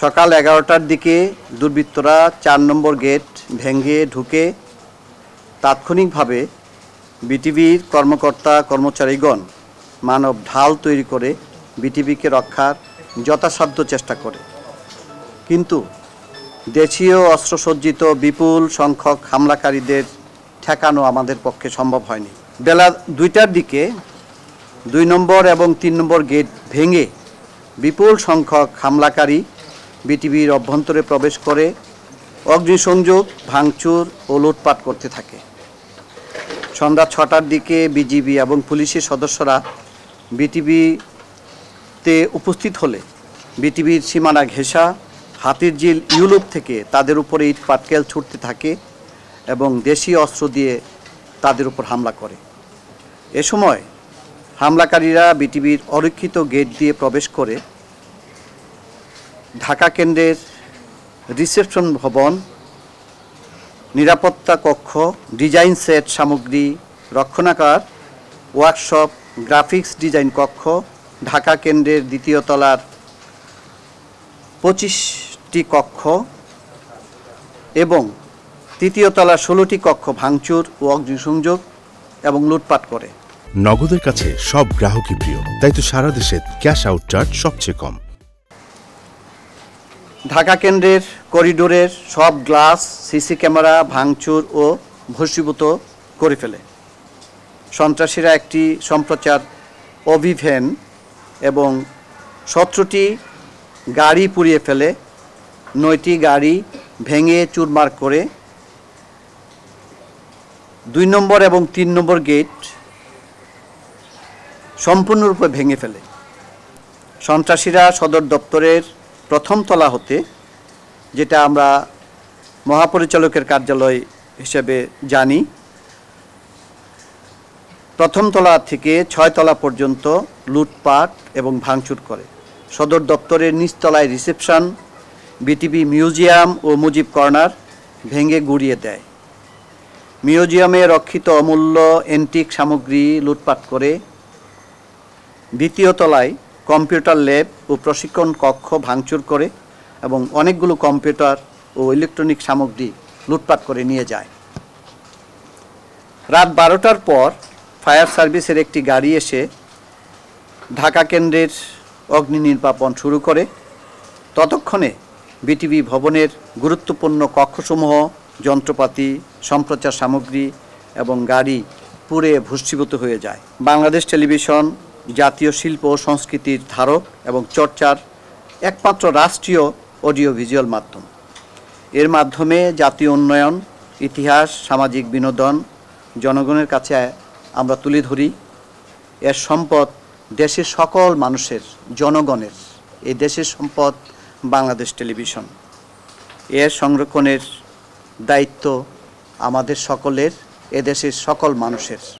সকাল 11টার দিকে দুর্বৃত্তরা 4 নম্বর গেট ভেঙে ঢুকে তাৎক্ষণিকভাবে বিটিভির কর্মকর্তা কর্মচারীগণ মানব ঢাল তৈরি করে বিটিভিকে রক্ষার যথাসাধ্য চেষ্টা করে, কিন্তু দেশীয় অস্ত্রসজ্জিত বিপুল সংখ্যক হামলাকারীদের ঠেকানো আমাদের পক্ষে সম্ভব হয়নি। বেলা 2টার দিকে 2 নম্বর এবং 3 নম্বর গেট ভেঙে বিপুল সংখ্যক হামলাকারী বিটিভির অভ্যন্তরে প্রবেশ করে অগ্নিসংযোগ, ভাঙচুর ও লুটপাট করতে থাকে। সন্ধ্যা 6টার দিকে বিজিবি এবং পুলিশের সদস্যরা বিটিভিতে উপস্থিত হলে বিটিভির সীমানা ঘেঁষা হাতিরঝিল ইউলুপ থেকে তাদের উপরে ইট পাটকেল ছুটতে থাকে এবং দেশীয় অস্ত্র দিয়ে তাদের উপর হামলা করে। এ সময় হামলাকারীরা বিটিভির অরক্ষিত গেট দিয়ে প্রবেশ করে ঢাকা কেন্দ্রের রিসেপশন ভবন, নিরাপত্তা কক্ষ, ডিজাইন সেট সামগ্রী রক্ষণাগার, ওয়ার্কশপ, গ্রাফিক্স ডিজাইন কক্ষ, ঢাকা কেন্দ্রের 2য় তলার 25টি কক্ষ এবং 3য় তলার 16টি কক্ষ ভাঙচুর ও অগ্নিসংযোগ এবং লুটপাট করে। নগদের কাছে সব গ্রাহকই প্রিয়, তাই তো সারা দেশে ক্যাশ আউট চার্জ সবচেয়ে কম। ঢাকা কেন্দ্রের করিডোরের সব গ্লাস, সিসি ক্যামেরা ভাঙচুর ও ভস্মীভূত করে ফেলে। সন্ত্রাসীরা একটি সম্প্রচার অভিভ্যান এবং 17টি গাড়ি পুড়িয়ে ফেলে, 9টি গাড়ি ভেঙে চুরমার করে 2 নম্বর এবং 3 নম্বর গেট সম্পূর্ণরূপে ভেঙে ফেলে। সন্ত্রাসীরা সদর দপ্তরের প্রথম তলা হতে, যেটা আমরা মহাপরিচালকের কার্যালয় হিসেবে জানি, প্রথম তলা থেকে 6 তলা পর্যন্ত লুটপাট এবং ভাঙচুর করে। সদর দপ্তরের নিচতলায় রিসেপশন, বিটিভি মিউজিয়াম ও মুজিব কর্নার ভেঙে গুড়িয়ে দেয়। মিউজিয়ামে রক্ষিত অমূল্য অ্যান্টিক সামগ্রী লুটপাট করে। 2য় তলায় কম্পিউটার ল্যাব ও প্রশিক্ষণ কক্ষ ভাঙচুর করে এবং অনেকগুলো কম্পিউটার ও ইলেকট্রনিক সামগ্রী লুটপাট করে নিয়ে যায়। রাত 12টার পর ফায়ার সার্ভিসের একটি গাড়ি এসে ঢাকা কেন্দ্রের অগ্নি নির্বাপন শুরু করে। ততক্ষণে বিটিভি ভবনের গুরুত্বপূর্ণ কক্ষসমূহ, যন্ত্রপাতি, সম্প্রচার সামগ্রী এবং গাড়ি পুড়ে ভস্মীভূত হয়ে যায়। বাংলাদেশ টেলিভিশন জাতীয় শিল্প ও সংস্কৃতির ধারক এবং চর্চার একমাত্র রাষ্ট্রীয় অডিও ভিজুয়াল মাধ্যম। এর মাধ্যমে জাতীয় উন্নয়ন, ইতিহাস, সামাজিক বিনোদন জনগণের কাছে আমরা তুলে ধরি। এর সম্পদ দেশের সকল মানুষের, জনগণের। এই দেশের সম্পদ বাংলাদেশ টেলিভিশন। এর সংরক্ষণের দায়িত্ব আমাদের সকলের, এদেশের সকল মানুষের।